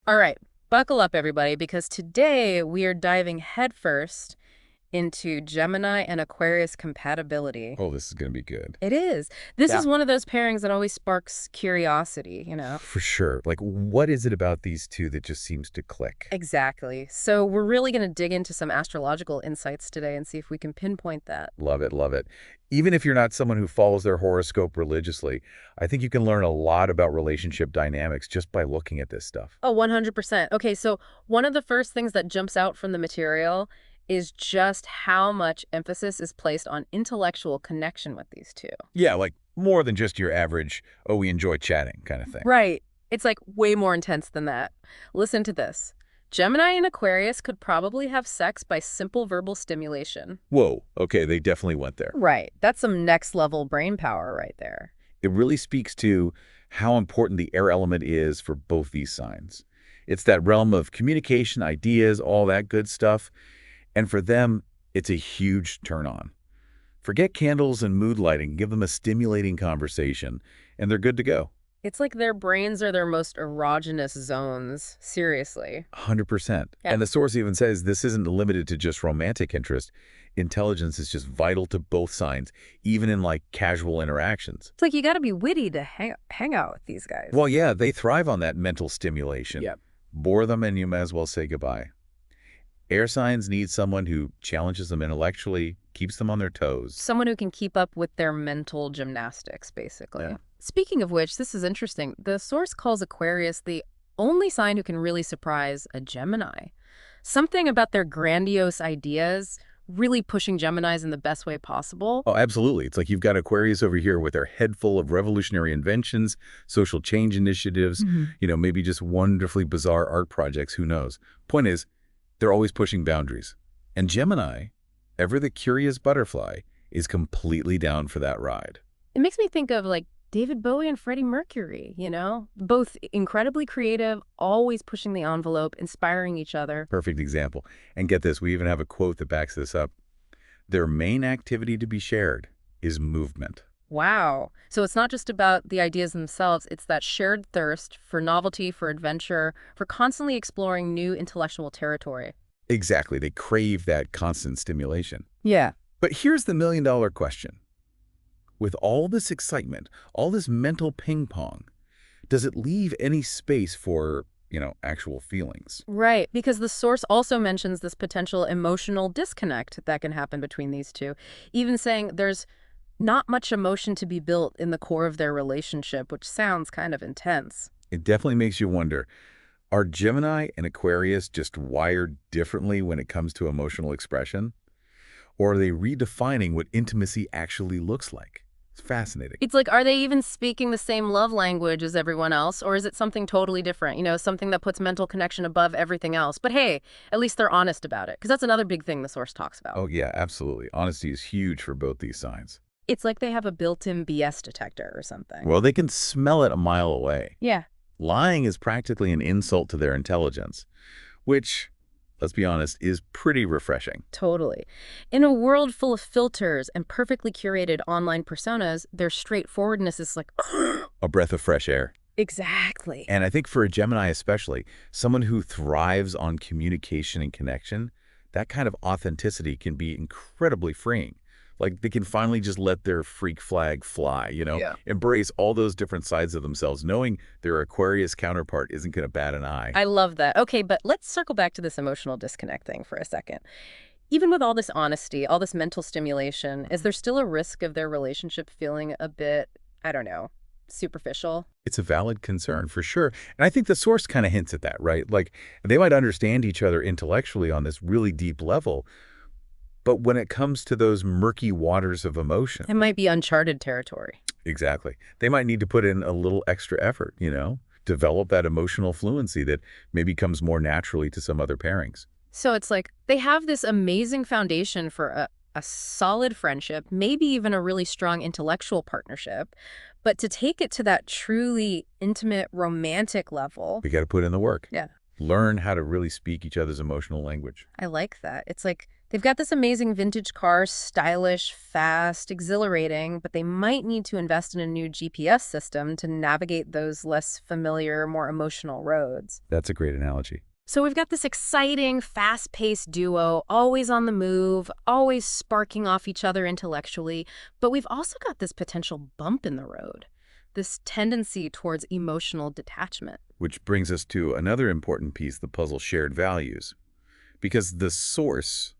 All right, buckle up, everybody, because today we are diving headfirst into Gemini and Aquarius compatibility. Oh, this is going to be good. It is. This Yeah. is one of those pairings that always sparks curiosity. For sure. Like, what is it about these two that just seems to click? Exactly. So we're really going to dig into some astrological insights today and see if we can pinpoint that. Love it, love it. Even if you're not someone who follows their horoscope religiously, I think you can learn a lot about relationship dynamics just by looking at this stuff. Oh, 100%. Okay, so one of the first things that jumps out from the material is just how much emphasis is placed on intellectual connection with these two. Yeah, like more than just your average, oh, we enjoy chatting kind of thing. Right. It's like way more intense than that. Listen to this. Gemini and Aquarius could probably have sex by simple verbal stimulation. Whoa, okay, they definitely went there. Right. That's some next level brain power right there. It really speaks to how important the air element is for both these signs. It's that realm of communication, ideas, all that good stuff. And for them, it's a huge turn on. Forget candles and mood lighting, give them a stimulating conversation, and they're good to go. It's like their brains are their most erogenous zones. Seriously. 100%. Yeah. And the source even says this isn't limited to just romantic interest. Intelligence is just vital to both signs, even in like casual interactions. It's like you got to be witty to hang out with these guys. Well, yeah, they thrive on that mental stimulation. Yep. Bore them and you may as well say goodbye. Air signs need someone who challenges them intellectually, keeps them on their toes. Someone who can keep up with their mental gymnastics, basically. Yeah. Speaking of which, this is interesting. The source calls Aquarius the only sign who can really surprise a Gemini. Something about their grandiose ideas really pushing Geminis in the best way possible. Oh, absolutely. It's like you've got Aquarius over here with their head full of revolutionary inventions, social change initiatives, maybe just wonderfully bizarre art projects, who knows. Point is, they're always pushing boundaries. And Gemini, ever the curious butterfly, is completely down for that ride. It makes me think of like David Bowie and Freddie Mercury. Both incredibly creative, always pushing the envelope, inspiring each other. Perfect example. And get this, we even have a quote that backs this up. Their main activity to be shared is movement. Wow. So it's not just about the ideas themselves, it's that shared thirst for novelty, for adventure, for constantly exploring new intellectual territory. Exactly. They crave that constant stimulation. Yeah. But here's the million-dollar question. With all this excitement, all this mental ping pong, does it leave any space for, actual feelings? Right, because the source also mentions this potential emotional disconnect that can happen between these two, even saying there's not much emotion to be built in the core of their relationship, which sounds kind of intense. It definitely makes you wonder, are Gemini and Aquarius just wired differently when it comes to emotional expression? Or are they redefining what intimacy actually looks like? It's fascinating. It's like, are they even speaking the same love language as everyone else, or is it something totally different? Something that puts mental connection above everything else. But hey, at least they're honest about it, because that's another big thing the source talks about. Oh, yeah, absolutely. Honesty is huge for both these signs. It's like they have a built-in BS detector or something. Well, they can smell it a mile away. Yeah. Lying is practically an insult to their intelligence, which, let's be honest, is pretty refreshing. Totally. In a world full of filters and perfectly curated online personas, their straightforwardness is like, A breath of fresh air. exactly. And I think for a Gemini especially, someone who thrives on communication and connection, that kind of authenticity can be incredibly freeing. Like they can finally just let their freak flag fly, Yeah. embrace all those different sides of themselves, knowing their Aquarius counterpart isn't going to bat an eye. I love that. Okay, but let's circle back to this emotional disconnect thing for a second. Even with all this honesty, all this mental stimulation, is there still a risk of their relationship feeling a bit, I don't know, superficial? It's a valid concern for sure. And I think the source kind of hints at that, right? Like they might understand each other intellectually on this really deep level, but when it comes to those murky waters of emotion, It might be uncharted territory. exactly, they might need to put in a little extra effort, develop that emotional fluency that maybe comes more naturally to some other pairings. So it's like they have this amazing foundation for a solid friendship, maybe even a really strong intellectual partnership. But to take it to that truly intimate, romantic level, We got to put in the work. yeah, Learn how to really speak each other's emotional language. I like that. It's like They've got this amazing vintage car, stylish, fast, exhilarating, but they might need to invest in a new GPS system to navigate those less familiar, more emotional roads. That's a great analogy. So we've got this exciting, fast-paced duo, always on the move, always sparking off each other intellectually, but we've also got this potential bump in the road, this tendency towards emotional detachment. Which brings us to another important piece, the puzzle: shared values. Because the source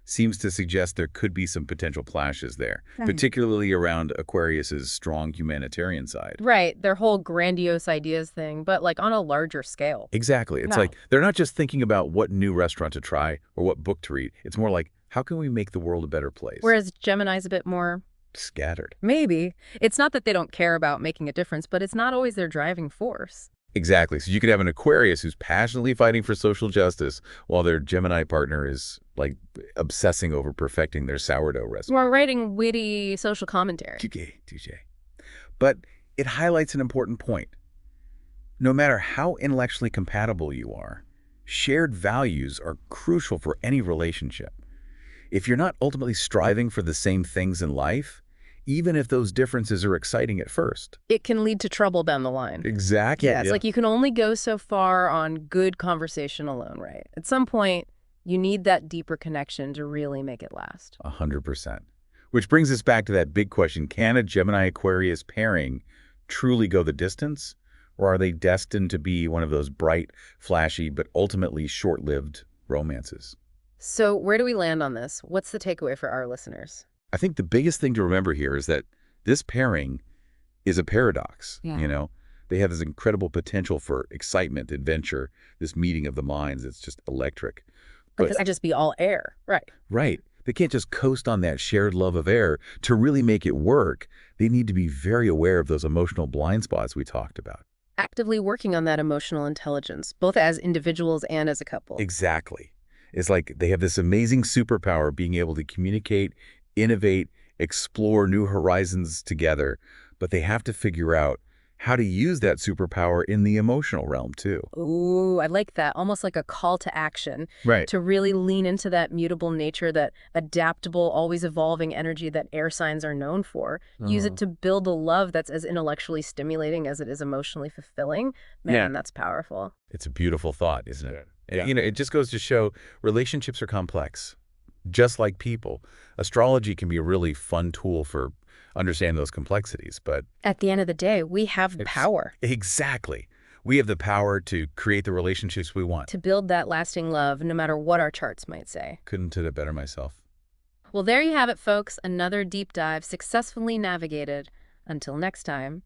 seems to suggest there could be some potential clashes there, particularly around Aquarius's strong humanitarian side. Right, their whole grandiose ideas thing, but like on a larger scale. Exactly. It's like they're not just thinking about what new restaurant to try or what book to read. It's more like, how can we make the world a better place? Whereas Gemini's a bit more scattered. maybe. It's not that they don't care about making a difference, but it's not always their driving force. Exactly. So you could have an Aquarius who's passionately fighting for social justice while their Gemini partner is like obsessing over perfecting their sourdough recipe. We're writing witty social commentary. Touché. But it highlights an important point. No matter how intellectually compatible you are, shared values are crucial for any relationship. If you're not ultimately striving for the same things in life, even if those differences are exciting at first, It can lead to trouble down the line. Exactly. Yeah, it's like you can only go so far on good conversation alone, right? At some point, you need that deeper connection to really make it last. 100%. Which brings us back to that big question: can a Gemini-Aquarius pairing truly go the distance? Or are they destined to be one of those bright, flashy, but ultimately short-lived romances? So where do we land on this? What's the takeaway for our listeners? I think the biggest thing to remember here is that this pairing is a paradox. Yeah. They have this incredible potential for excitement, adventure, this meeting of the minds. It's just electric. Like, this could just be all air. Right. Right. They can't just coast on that shared love of air. To really make it work, they need to be very aware of those emotional blind spots we talked about. Actively working on that emotional intelligence, both as individuals and as a couple. Exactly. It's like they have this amazing superpower, being able to communicate, innovate, explore new horizons together, but they have to figure out how to use that superpower in the emotional realm too. Ooh, I like that. Almost like a call to action. Right. To really lean into that mutable nature, that adaptable, always evolving energy that air signs are known for. Use it to build a love that's as intellectually stimulating as it is emotionally fulfilling. Man, that's powerful. It's a beautiful thought, isn't it? Yeah. It just goes to show relationships are complex. Just like people, astrology can be a really fun tool for understanding those complexities, but At the end of the day, we have power exactly. We have the power to create the relationships we want. to build that lasting love, no matter what our charts might say. Couldn't have it better myself. Well, there you have it, folks. Another deep dive successfully navigated. Until next time.